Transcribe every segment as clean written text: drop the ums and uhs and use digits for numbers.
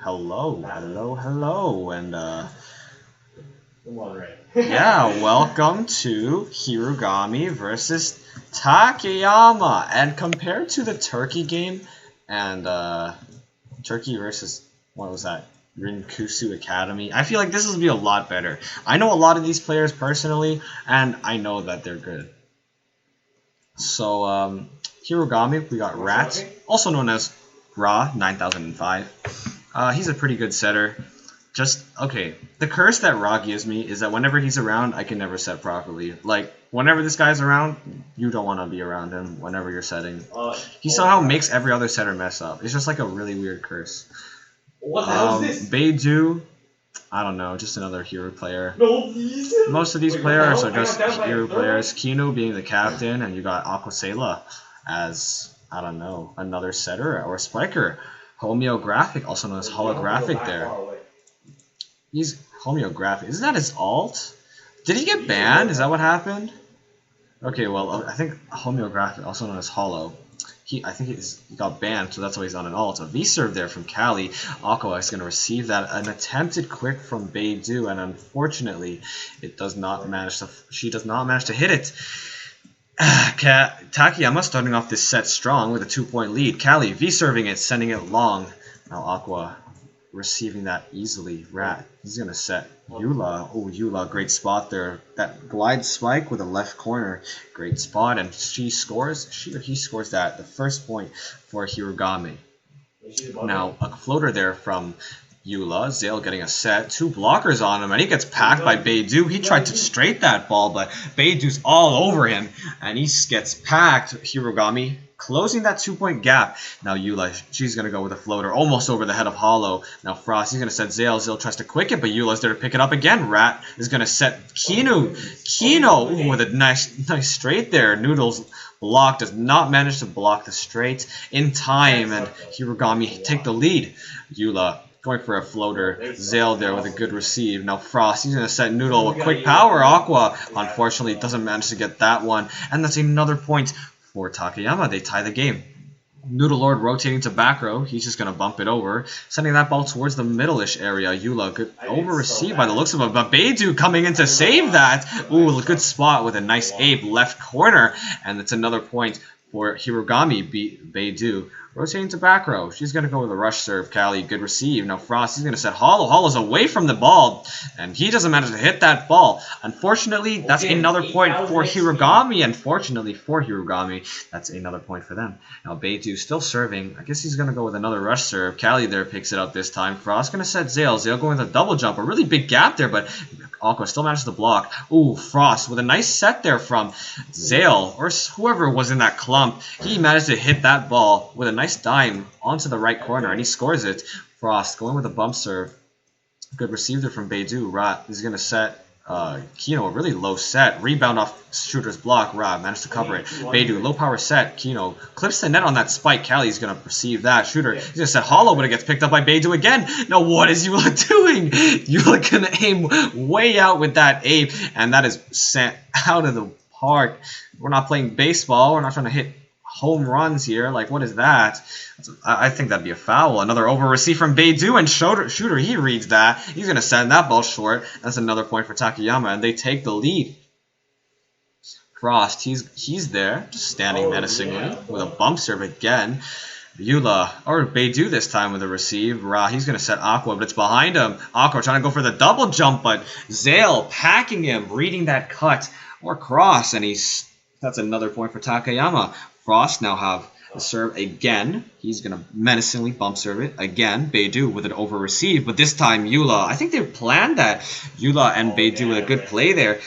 hello, and yeah, welcome to Hirugami versus Takeyama, and compared to the Turkey game and Turkey versus what was that? Rinkusu Academy. I feel like this will be a lot better. I know a lot of these players personally, and I know that they're good. So Hirugami, we got Rat, also known as Ra 9005. He's a pretty good setter. Okay, the curse that Ra gives me is that whenever he's around, I can never set properly. Like, whenever this guy's around, you don't want to be around him whenever you're setting. He somehow makes every other setter mess up. It's just like a really weird curse. What the hell is this? Beidou, I don't know, just another hero player. Most of these players are just hero players. Kino being the captain, and you got Aquasela as, I don't know, another setter or spiker. Homeographic, also known as holographic there. He's homeographic. Isn't that his alt? Did he get banned? Is that what happened? Okay, well, I think homeographic, also known as holo. I think he got banned, so that's why he's on an alt. A V-serve there from Kali. Aqua is going to receive that. An attempted quick from Beidou, and unfortunately, she does not manage to hit it. Takeyama starting off this set strong with a 2-point lead. Kali V-serving it, sending it long. Now Aqua receiving that easily. Rat, he's going to set Eula. Oh, Eula, great spot there. That glide spike with a left corner. Great spot, and he scores that, the first point for Hirugami. Now, a floater there from Eula. Zale getting a set. 2 blockers on him, and he gets packed by Beidou. He tried to straight that ball, but Beidou's all over him, and he gets packed. Hirugami closing that 2-point gap. Now Eula, she's going to go with a floater almost over the head of Hollow. Now Frost, he's going to set Zale. Zale tries to quick it, but Eula's there to pick it up again. Rat is going to set Kino. Kino with a nice straight there. Noodles block, does not manage to block the straight in time, and Hirugami take the lead. Eula going for a floater. Zale there with a good receive. Now Frost, he's going to set Noodle with quick power. Aqua, unfortunately, doesn't manage to get that one, and that's another point for Takeyama. They tie the game. Noodle Lord rotating to back row. He's just going to bump it over, sending that ball towards the middle-ish area. Eula, good over-receive by the looks of it, but Beidou coming in to save that. Ooh, a good spot with a nice ape left corner, and it's another point for Hirugami. Beidou rotating to back row. She's going to go with a rush serve. Kali, good receive. Now Frost, he's going to set Hollow. Hollow's away from the ball, and he doesn't manage to hit that ball. Unfortunately, that's another point for Hirugami. Unfortunately for Hirugami, that's another point for them. Now Beidou still serving. I guess he's going to go with another rush serve. Kali there picks it up this time. Frost going to set Zale. Zale going with a double jump. A really big gap there, but Aqua still manages to block. Ooh, Frost with a nice set there from Zale, or whoever was in that clump. He managed to hit that ball with a nice dime onto the right corner, and he scores it. Frost going with a bump serve. Good receiver from Beidou. Rat is going to set Kino, a really low set. Rebound off shooter's block. Rat managed to cover it. Beidou, low power set. Kino clips the net on that spike. Kali's going to receive that. Shooter, he's going to set Hollow, but it gets picked up by Beidou again. Now what is Eula doing? Eula going to aim way out with that ape, and that is sent out of the park. We're not playing baseball. We're not trying to hit home runs here. Like, what is that? I think that'd be a foul. Another over receive from Beidou, and Shooter, he reads that. He's going to send that ball short. That's another point for Takeyama, and they take the lead. Frost, he's there, just standing menacingly with a bump serve again. Eula, or Beidou this time with a receive. He's going to set Aqua, but it's behind him. Aqua trying to go for the double jump, but Zale packing him, reading that cut or cross, and that's another point for Takeyama. Frost now have the serve again. He's going to menacingly bump serve it again. Beidou with an over receive, but this time Eula. I think they planned that. Eula and Beidou with a good play there.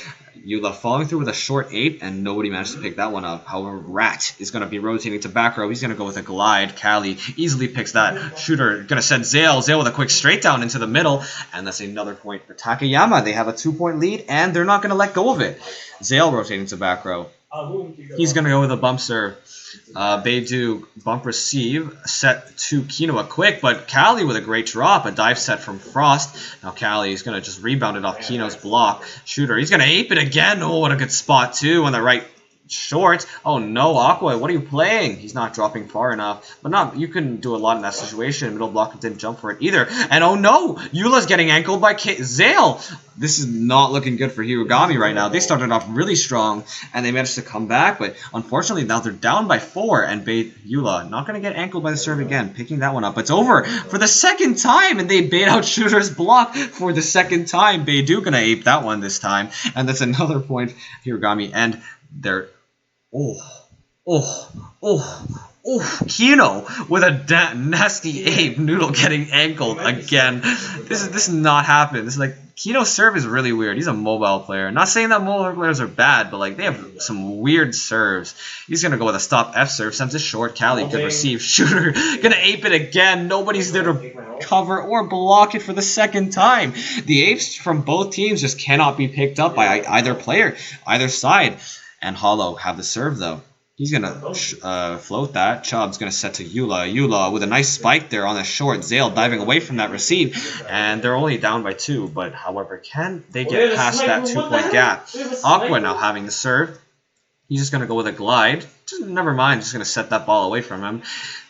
Eula following through with a short ape, and nobody managed to pick that one up. However, Rat is going to be rotating to back row. He's going to go with a glide. Kali easily picks that. Shooter going to send Zale. Zale with a quick straight down into the middle, and that's another point for Takeyama. They have a 2-point lead, and they're not going to let go of it. Zale rotating to back row. He's going to go with a bump serve. Beidou bump receive, set to Kinoa quick, but Kali with a great drop, a dive set from Frost. Now Kali is going to just rebound it off Kino's block. Shooter, he's going to ape it again. Oh, what a good spot too on the right short. Oh no, Aqua, what are you playing? He's not dropping far enough. But you couldn't do a lot in that situation. Middle blocker didn't jump for it either. And oh no, Eula's getting ankled by Zale. This is not looking good for HIRUGAMI right now. They started off really strong, and they managed to come back, but unfortunately now they're down by 4, and Eula not going to get ankled by the serve again, picking that one up. It's over for the second time, and they bait out Shooter's block for the second time. Beidou going to ape that one this time, and that's another point HIRUGAMI, and they're... Kino with a nasty ape. Noodle getting ankled again. This is not happening. This is like Kino's serve is really weird. He's a mobile player. Not saying that mobile players are bad, but like they have some weird serves. He's gonna go with a stop F serve. Sends it short. Cali good receive. Shooter gonna ape it again. Nobody's there to cover or block it for the second time. The apes from both teams just cannot be picked up by either player, either side. And Hollow have the serve though. He's going to float that. Chubb's going to set to Eula. Eula with a nice spike there on the short. Zale diving away from that receive. And they're only down by 2. But, however, can they get past that 2-point gap? Aqua now having the serve. He's just going to go with a glide. Never mind. Just going to set that ball away from him.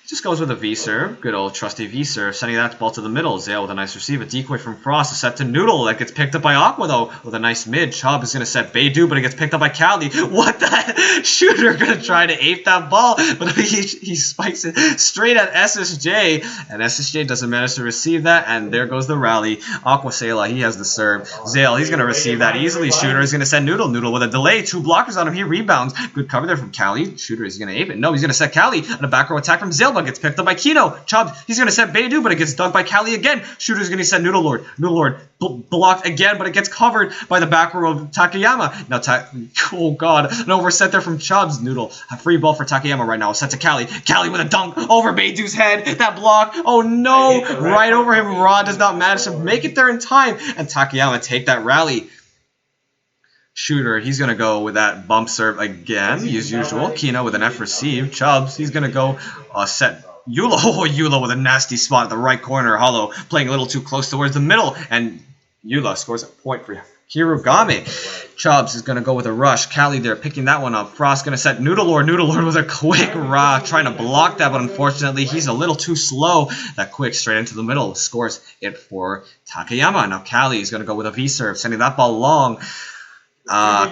Just goes with a V-serve. Good old trusty V-serve. Sending that ball to the middle. Zale with a nice receive. A decoy from Frost. A set to Noodle. That gets picked up by Aqua, though, with a nice mid. Chubb is going to set Beidou, but it gets picked up by Cali. What the? Shooter going to try to ape that ball, but he spikes it straight at SSJ, and SSJ doesn't manage to receive that, and there goes the rally. Aqua Sela, he has the serve. Zale, he's going to receive that easily. Shooter is going to send Noodle. Noodle with a delay. 2 blockers on him. He rebounds. Good cover there from Cali. Shooter is going to ape it. No, he's going to set Cali on a back row attack from Zale, but gets picked up by Kino. Chubb, he's going to set Beidou, but it gets dug by Cali again. Shooter's going to set Noodle Lord. Noodle Lord blocked again, but it gets covered by the back row of Takeyama. Now, oh god, an overset there from Chubb's. Noodle, a free ball for Takeyama right now. Set to Cali. Cali with a dunk over Beidou's head. That block, oh no, right over him. Ra does not manage to make it there in time, and Takeyama take that rally. Shooter, he's going to go with that bump serve again, as usual. Kino with an F receive. Chubbs, he's going to go set Eula. Oh, Eula with a nasty spot at the right corner. Hollow playing a little too close towards the middle, and Eula scores a point for HIRUGAMI. Chubbs is going to go with a rush. Cali there picking that one up. Frost going to set Noodle Lord. Noodle Lord with a quick Ra trying to block that, but unfortunately he's a little too slow. That quick straight into the middle scores it for Takeyama. Now Cali is going to go with a V-serve, sending that ball long.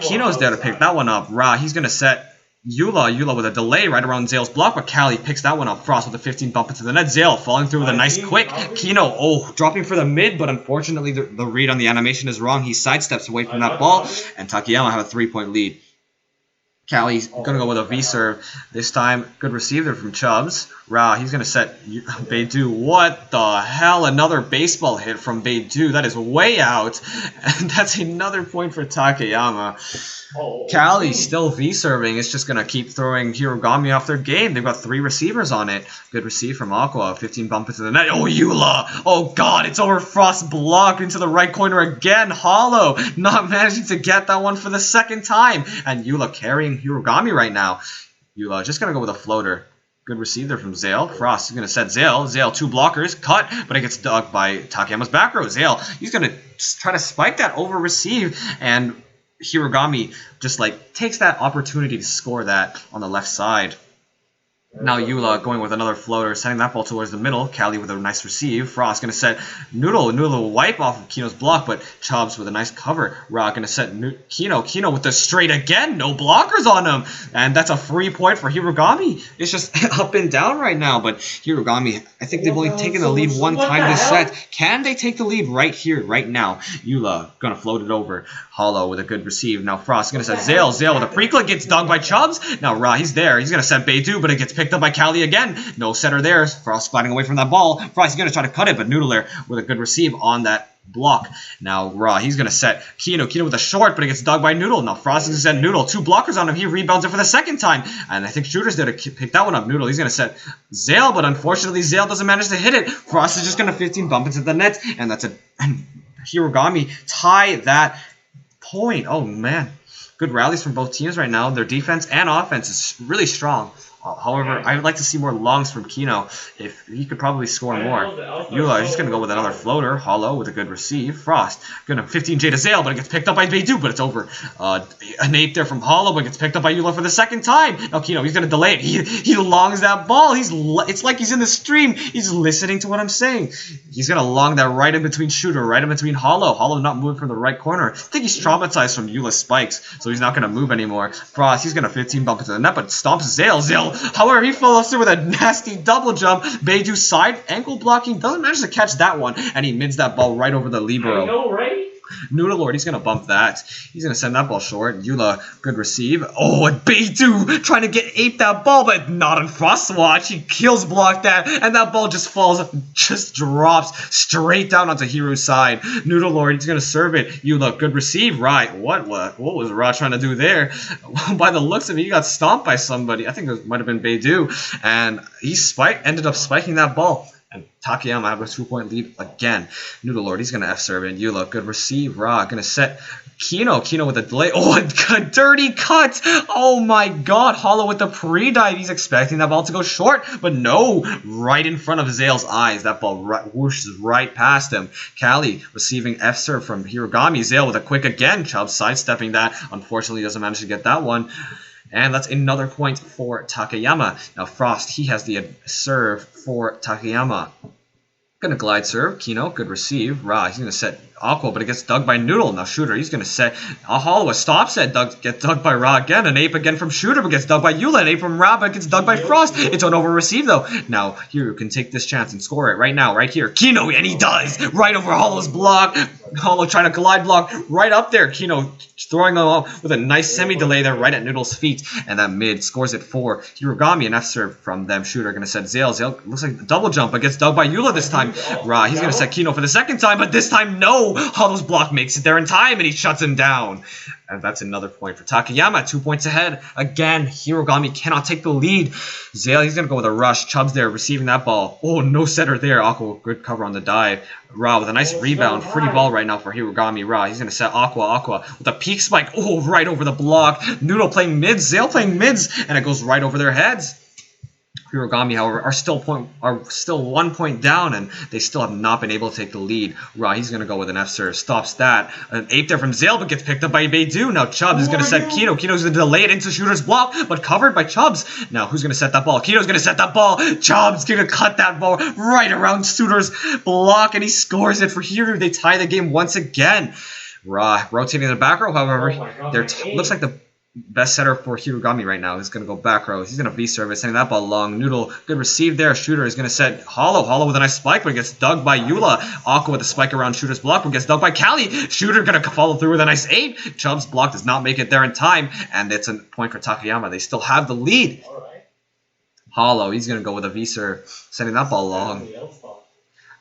Kino's there to pick that one up. Ra, he's going to set Eula with a delay right around Zale's block, but Cali picks that one up. Frost with a 15 bump into the net. Zale falling through with a nice quick. Kino, dropping for the mid, but unfortunately the read on the animation is wrong. He sidesteps away from that ball, and Takeyama have a 3-point lead. Cali's going to go with a V-serve. This time, good receiver from Chubbs. Ra, he's going to set Beidou. What the hell? Another baseball hit from Beidou. That is way out. And that's another point for Takeyama. Cali still V-serving. It's just going to keep throwing HIRUGAMI off their game. They've got 3 receivers on it. Good receive from Aqua. 15 bump into the net. Oh, Eula. Oh, God. It's over Frost blocked into the right corner again. Hollow. Not managing to get that one for the second time. And Eula carrying HIRUGAMI right now. Eula just going to go with a floater. Good receiver from Zale. Frost is going to set Zale. Zale, 2 blockers. Cut, but it gets dug by Takeyama's back row. Zale, he's going to try to spike that over receive, and HIRUGAMI just like takes that opportunity to score that on the left side. Now Eula going with another floater, sending that ball towards the middle. Cali with a nice receive. Frost going to set Noodle. Noodle will wipe off of Kino's block, but Chubbs with a nice cover. Ra going to set Kino. Kino with the straight again. No blockers on him. And that's a free point for HIRUGAMI. It's just up and down right now, but HIRUGAMI, I think they've only taken the lead one time this set. Can they take the lead right here, right now? Eula going to float it over. Hollow with a good receive. Now Frost going to set Zale. Zale with a pre-click gets dug by Chubbs. Now Ra, he's there. He's going to set Beidou, but it gets picked up by Cali again. No setter there. Frost sliding away from that ball. Frost is going to try to cut it, but Noodle there with a good receive on that block. Now Ra, he's going to set Kino. Kino with a short, but it gets dug by Noodle. Now Frost is going to set Noodle. 2 blockers on him. He rebounds it for the second time. And I think Shooter's there to pick that one up. Noodle, he's going to set Zale, but unfortunately Zale doesn't manage to hit it. Frost is just going to 15 bump into the net, and that's and HIRUGAMI tie that point. Oh man. Good rallies from both teams right now. Their defense and offense is really strong. However, I would like to see more longs from Kino. If he could probably score more. Yula, he's gonna go with another floater. Hollow with a good receive. Frost gonna 15J to Zale, but it gets picked up by Beidou, but it's over. An ape there from Hollow, but it gets picked up by Yula for the second time. Now Kino, he's gonna delay it. He longs that ball. It's like he's in the stream. He's listening to what I'm saying. He's gonna long that right in between Shooter, right in between Hollow. Hollow not moving from the right corner. I think he's traumatized from Yula's spikes, so he's not gonna move anymore. Frost, he's gonna 15 bump into the net, but stomps Zale. Zale, however, he follows through with a nasty double jump. Beidou side ankle blocking, doesn't manage to catch that one, and he mids that ball right over the libero. I know, right? Noodle Lord, he's going to bump that. He's going to send that ball short. Yula, good receive. Oh, and Beidou trying to get ape that ball, but not on Frost Watch. He kills block that, and that ball just falls, just drops straight down onto Hiru's side. Noodle Lord, he's going to serve it. Yula, good receive. Right, what was Ra trying to do there? By the looks of it, he got stomped by somebody. I think it might have been Beidou, and he ended up spiking that ball. And Takeyama have a 2-point lead again. Noodle Lord, he's going to F-serve in. Yula, good receive. Ra, going to set Kino. Kino with a delay. Oh, a dirty cut. Oh my god. Hollow with the pre-dive. He's expecting that ball to go short. But no. Right in front of Zale's eyes. That ball whooshes right past him. Kali receiving F-serve from Hirugami. Zale with a quick again. Chubb sidestepping that. Unfortunately, doesn't manage to get that one. And that's another point for Takeyama. Now Frost, he has the serve for Takeyama. Gonna glide serve. Kino, good receive. Ra, he's gonna set Aqua, but it gets dug by Noodle. Now Shooter, he's gonna set a Hollow, a stop set, gets dug by Ra again. An ape again from Shooter, but gets dug by Yula. An ape from Ra, but gets dug by Frost. It's an over receive though. Now Hiru can take this chance and score it right now, right here. Kino, and he does! Right over Hollow's block. Hollow trying to glide block right up there. Kino throwing him with a nice semi-delay there right at Noodle's feet. And that mid scores it for Hirugami. An F-serve from them. Shooter going to set Zale. Zale looks like a double jump, but gets dug by Yula this time. Ra, he's going to set Kino for the second time, but this time no! Hollow's block makes it there in time, and he shuts him down. And that's another point for Takeyama. 2 points ahead. Again, Hirugami cannot take the lead. Zale, he's going to go with a rush. Chubb's there, receiving that ball. Oh, no setter there. Aqua, good cover on the dive. Ra with a nice rebound. Free ball right now for Hirugami. Ra, he's going to set Aqua with a peak spike. Oh, right over the block. Noodle playing mids. Zale playing mids. And it goes right over their heads. Hirugami, however, are still 1 point down, and they still have not been able to take the lead. Ra, he's going to go with an F-serve, stops that. An ape there from Zale, but gets picked up by Beidou. Now Chubbs is going to set Kino. Kino's going to delay it into Shooter's block, but covered by Chubbs. Now who's going to set that ball? Kino's going to set that ball. Chubbs going to cut that ball right around Shooter's block, and he scores it for Hiru. They tie the game once again. Ra rotating the back row, however, looks like the best setter for Hirugami right now. He's going to go back row. He's going to V-serve it, sending that ball long. Noodle, good receive there. Shooter is going to set Hollow. Hollow with a nice spike, but it gets dug by Yula. Aqua with a spike around Shooter's block, but gets dug by Kali. Shooter going to follow through with a nice 8. Chubb's block does not make it there in time, and it's a point for Takeyama. They still have the lead. Hollow, he's going to go with a V-serve, sending that ball long.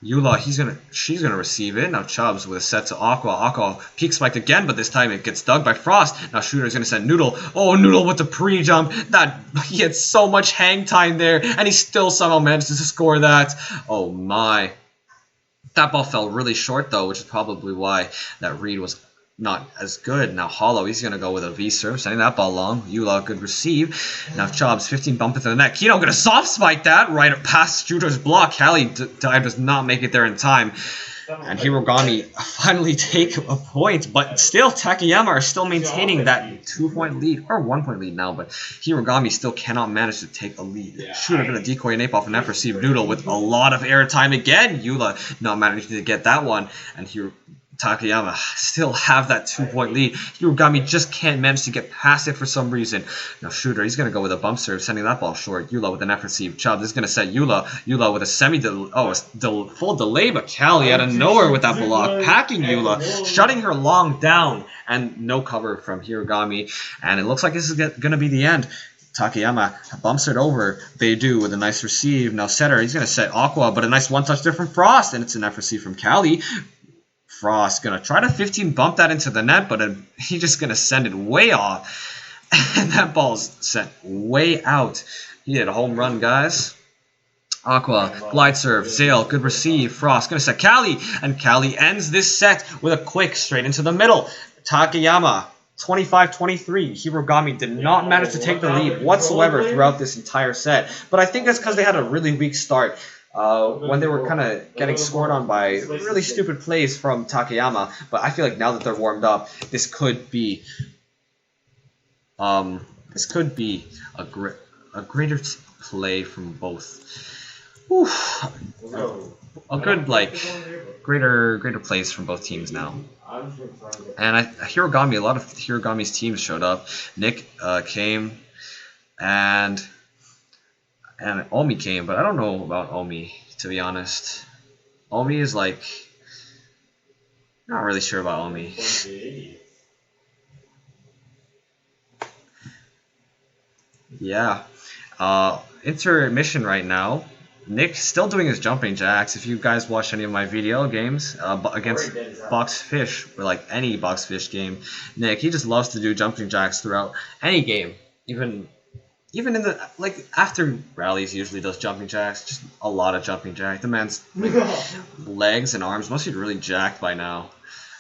Yula, she's gonna receive it. Now Chubbs with a set to Aqua. Aqua peak spiked again, but this time it gets dug by Frost. Now Shooter's gonna send Noodle. Oh, Noodle with the pre-jump. He had so much hang time there, and he still somehow manages to score that. Oh my. That ball fell really short though, which is probably why that read was not as good. Now Hollow, he's going to go with a V-serve, sending that ball long. Yula, good receive. Now Chubbs, 15 bump into the net. Kino going to soft spike that right past Shooter's block. Kali dive does not make it there in time. And Hirugami finally take a point, but still Takeyama are still maintaining that 2-point lead, or 1-point lead now, but Hirugami still cannot manage to take a lead. Shooter going to decoy an ape off an F receive Noodle with a lot of air time again. Yula not managing to get that one, and Takeyama still have that 2-point lead. Hirugami just can't manage to get past it for some reason. Now Shooter, he's going to go with a bump serve, sending that ball short. Yula with an F receive. Chubbs is going to set Yula. Yula with a full delay, but Kali out of nowhere with that block, packing Yula, shutting her long down, and no cover from Hirugami. And it looks like this is going to be the end. Takeyama bumps it over. Beidou with a nice receive. Now setter, he's going to set Aqua, but a nice one-touch there from Frost, and it's an F receive from Kali. Frost going to try to 15 bump that into the net, but he's just going to send it way off. And that ball's sent way out. He hit a home run, guys. Aqua, glide serve, Zale, good receive. Frost going to set Kali, and Kali ends this set with a quick straight into the middle. Takeyama 25-23. Hirugami did not manage to take the lead whatsoever throughout this entire set. But I think that's because they had a really weak start. When they were kind of getting scored on by really stupid plays from Takeyama. But I feel like now that they're warmed up, this could be a greater play from both. Oof. A good greater plays from both teams now. And Hirugami, a lot of Hirugami's teams showed up. Nick came, and Omi came, but I don't know about Omi, to be honest. Omi is like, not really sure about Omi. Yeah. Intermission right now. Nick still doing his jumping jacks. If you guys watch any of my video games against Box Fish, or like any Box Fish game, Nick, he just loves to do jumping jacks throughout any game. Even in the, like, after rallies, usually does jumping jacks. Just a lot of jumping jacks. The man's legs and arms must be really jacked by now.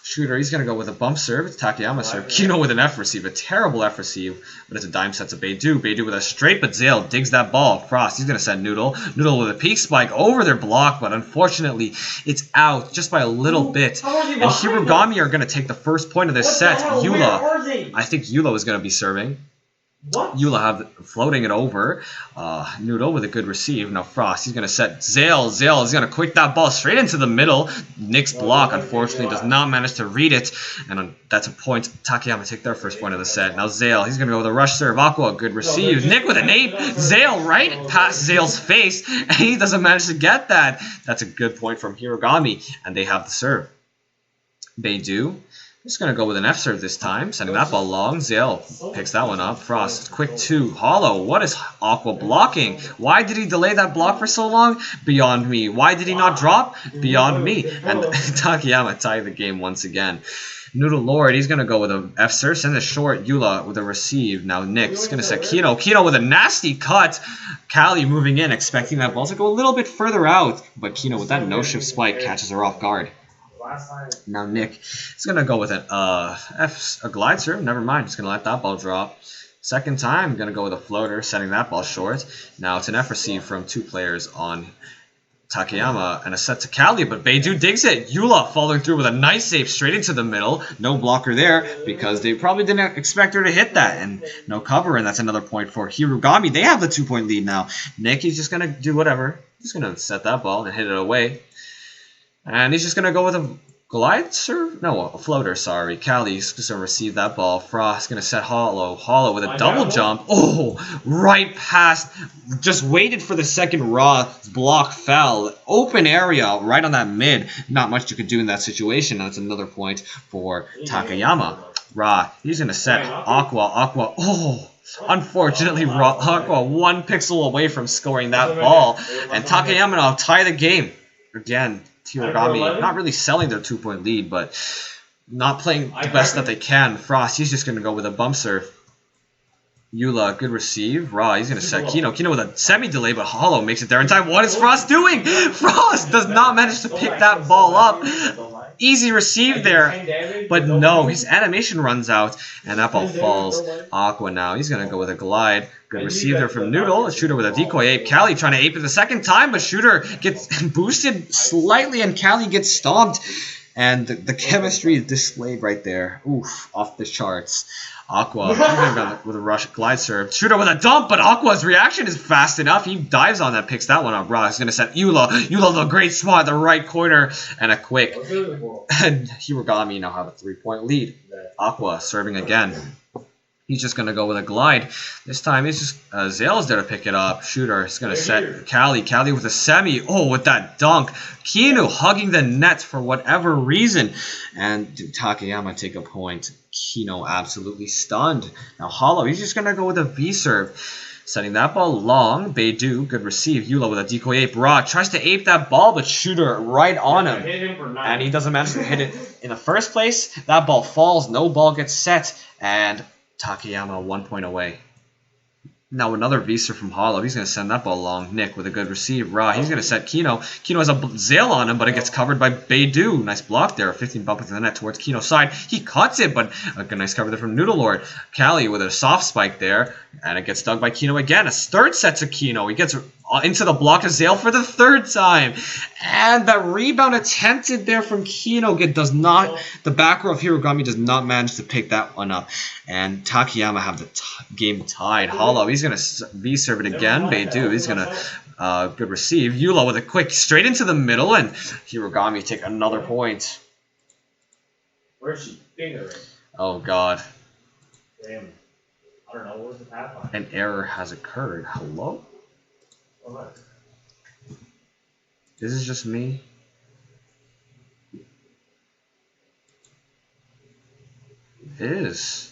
Shooter, he's going to go with a bump serve. It's Takeyama serve. Kino with an F receive. A terrible F receive. But it's a dime set to Beidou. Beidou with a straight, but Zale digs that ball. Frost, he's going to send Noodle. Noodle with a peak spike over their block, but unfortunately, it's out just by a little bit. And Hirugami are going to take the first point of this set. Eula, I think Eula is going to be serving. What? Eula have floating it over. Noodle with a good receive. Now Frost, he's going to set Zale. Zale is going to quick that ball straight into the middle. Nick's block, unfortunately, does not manage to read it. And that's a point. Takeyama take their first point of the set. Now Zale, he's going to go with a rush serve. Aqua, good receive. Nick with an ape. Zale right past Zale's face. And he doesn't manage to get that. That's a good point from Hirugami. And they have the serve. Beidou. Just going to go with an F serve this time, sending that ball long. Zale picks that one up. Frost, quick two. Hollow, what is Aqua blocking? Why did he delay that block for so long? Beyond me. Why did he not drop? Beyond me. And Takeyama tied the game once again. Noodle Lord, he's going to go with an F serve, send a short. Eula with a receive. Now Nick's going to set Kino. Kino with a nasty cut. Callie moving in, expecting that ball to go a little bit further out. But Kino with that no-shift spike catches her off guard. Now Nick is going to go with a glide serve. Never mind. Just going to let that ball drop. Second time, going to go with a floater, sending that ball short. Now it's an F receive from two players on Takeyama and a set to Callie, but Beidou digs it. Eula following through with a nice save straight into the middle. No blocker there because they probably didn't expect her to hit that. And no cover, and that's another point for Hirugami. They have the 2-point lead now. Nick, he's just going to do whatever. He's going to set that ball and hit it away. And he's just going to go with a glide serve? No, a floater, sorry. Callie's just going to receive that ball. Frost going to set Hollow. Hollow with a double jump. Oh, right past. Just waited for the second raw. Block fell. Open area right on that mid. Not much you could do in that situation. That's another point for Takeyama. Ra, he's going to set Aqua. Aqua. Oh. Unfortunately, Aqua 1 pixel away from scoring that ball. And Takeyama now tie the game. Again. Hirugami not really selling their 2-point lead, but not playing the best that they can. Frost, he's just going to go with a bump serve. Eula, good receive. Ra, he's going to set Kino. Kino with a semi-delay, but Hollow makes it there in time. What is Frost doing? Frost does not manage to pick that ball up. Easy receive there, but no, his animation runs out, and that ball falls. Aqua now, he's going to go with a glide. Good receive there from Noodle. A Shooter with a decoy ape. Callie trying to ape it the second time, but Shooter gets boosted slightly, and Callie gets stomped. And the chemistry is displayed right there. Oof, off the charts. Aqua with a rush glide serve. Shooter with a dump, but Aqua's reaction is fast enough. He dives on that, picks that one up. Ra is going to set Eula. Eula the great spot, the right corner, and a quick. And Hirugami now have a 3-point lead. Aqua serving again. He's just going to go with a glide. This time, he's just Zale's there to pick it up. Shooter is going to set Callie. Callie with a semi. Oh, with that dunk. Kino hugging the net for whatever reason. And Takeyama take a point. Kino absolutely stunned. Now Hollow, he's just going to go with a V-serve. Setting that ball long. Beidou, good receive. Eula with a decoy ape. Ra tries to ape that ball, but Shooter right on him. And he doesn't manage to hit it in the first place. That ball falls. No ball gets set. And Takeyama 1 point away. Now another V-serve from Hollow. He's going to send that ball along. Nick with a good receive. Ra, he's going to set Kino. Kino has a Zale on him, but it gets covered by Beidou. Nice block there. 15 bump into the net towards Kino's side. He cuts it, but a nice cover there from Noodle Lord. Callie with a soft spike there, and it gets dug by Kino again. A third set to Kino. He gets into the block of Zale for the third time. And the rebound attempted there from Kino does not, the back row of Hirugami does not manage to pick that one up. And Takeyama have the game tied. Hollow, he's going to V-serve it again. Beidou, he's going to good receive. Eula with a quick straight into the middle, and Hirugami take another point. Where's she fingering? Oh, God. Damn. I don't know. What was the pathfinder? An error has occurred. Hello? What? This is just me. It is.